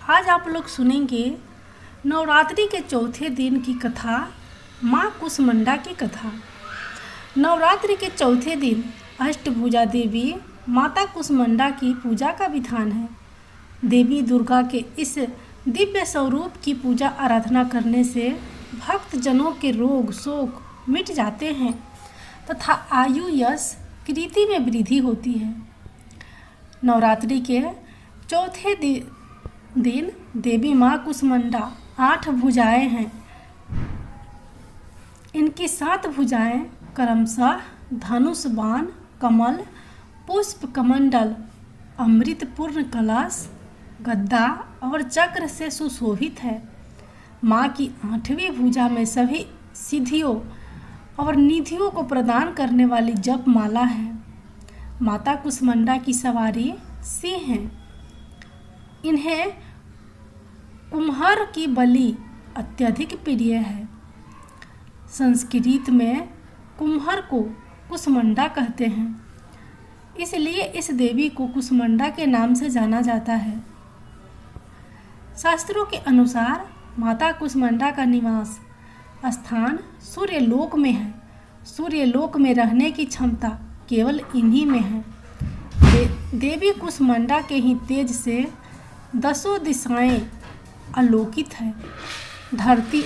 आज आप लोग सुनेंगे नवरात्रि के चौथे दिन की कथा, माँ कुसमंडा की कथा। नवरात्रि के चौथे दिन अष्टभुजा देवी माता कुसमंडा की पूजा का विधान है। देवी दुर्गा के इस दिव्य स्वरूप की पूजा आराधना करने से भक्त जनों के रोग शोक मिट जाते हैं तथा आयु यश कीर्ति में वृद्धि होती है। नवरात्रि के चौथे दिन देवी माँ कुसमंडा 8 भुजाएं हैं। इनकी 7 भुजाएं क्रमशः धनुष बाण, कमल, पुष्प कमंडल, अमृत पूर्ण कलश, गद्दा और चक्र से सुशोभित है। माँ की 8वीं भुजा में सभी सिद्धियों और निधियों को प्रदान करने वाली जप माला है। माता कुसमंडा की सवारी सिंह है। इन्हें कुम्हार की बलि अत्यधिक प्रिय है। संस्कृत में कुम्हार को कुसमंडा कहते हैं, इसलिए इस देवी को कुसमंडा के नाम से जाना जाता है। शास्त्रों के अनुसार माता कुसमंडा का निवास स्थान सूर्यलोक में है। सूर्यलोक में रहने की क्षमता केवल इन्हीं में है। देवी कुसमंडा के ही तेज से 10 दिशाएं आलोकित है। धरती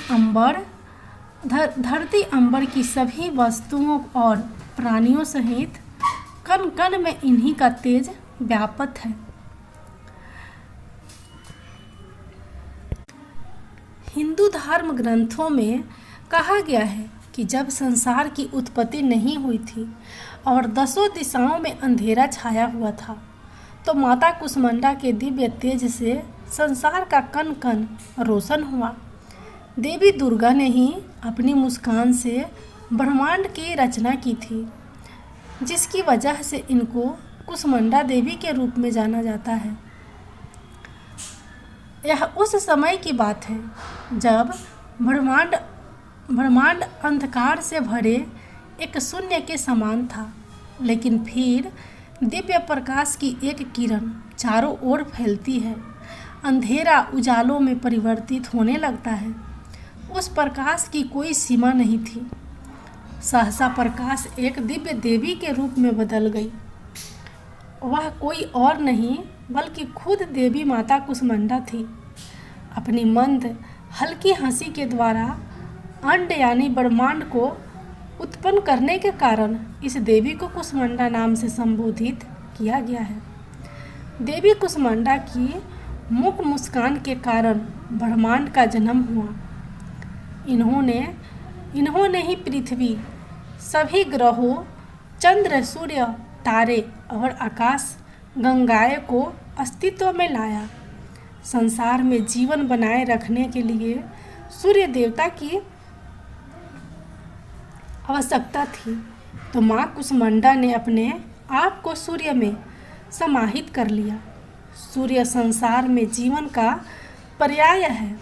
अंबर की सभी वस्तुओं और प्राणियों सहित कण कण में इन्हीं का तेज व्याप्त है। हिंदू धर्म ग्रंथों में कहा गया है कि जब संसार की उत्पत्ति नहीं हुई थी और 10 दिशाओं में अंधेरा छाया हुआ था, तो माता कुसमंडा के दिव्य तेज से संसार का कण कण रोशन हुआ। देवी दुर्गा ने ही अपनी मुस्कान से ब्रह्मांड की रचना की थी, जिसकी वजह से इनको कुसमंडा देवी के रूप में जाना जाता है। यह उस समय की बात है जब ब्रह्मांड अंधकार से भरे एक शून्य के समान था, लेकिन फिर दिव्य प्रकाश की एक किरण चारों ओर फैलती है। अंधेरा उजालों में परिवर्तित होने लगता है। उस प्रकाश की कोई सीमा नहीं थी। सहसा प्रकाश एक दिव्य देवी के रूप में बदल गई। वह कोई और नहीं बल्कि खुद देवी माता कुसमंडा थी। अपनी मंद हल्की हंसी के द्वारा अंड यानी ब्रह्मांड को उत्पन्न करने के कारण इस देवी को कुसमंडा नाम से संबोधित किया गया है। देवी कुसमंडा की मुख मुस्कान के कारण ब्रह्मांड का जन्म हुआ। इन्होंने ही पृथ्वी, सभी ग्रहों, चंद्र, सूर्य, तारे और आकाश गंगाएं को अस्तित्व में लाया। संसार में जीवन बनाए रखने के लिए सूर्य देवता की आवश्यकता थी, तो माँ कुसमंडा ने अपने आप को सूर्य में समाहित कर लिया। सूर्य संसार में जीवन का पर्याय है,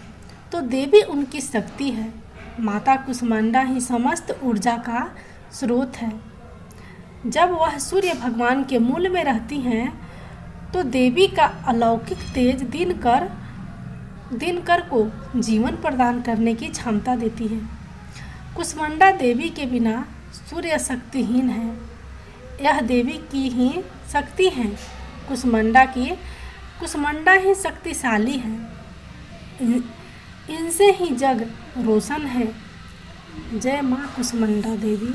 तो देवी उनकी शक्ति है। माता कुसमंडा ही समस्त ऊर्जा का स्रोत है। जब वह सूर्य भगवान के मूल में रहती हैं, तो देवी का अलौकिक तेज दिनकर को जीवन प्रदान करने की क्षमता देती है। कुसमंडा देवी के बिना सूर्य शक्तिहीन है। यह देवी की ही शक्ति है। कुसमंडा ही शक्तिशाली है। इनसे ही जग रोशन है। जय माँ कुसमंडा देवी।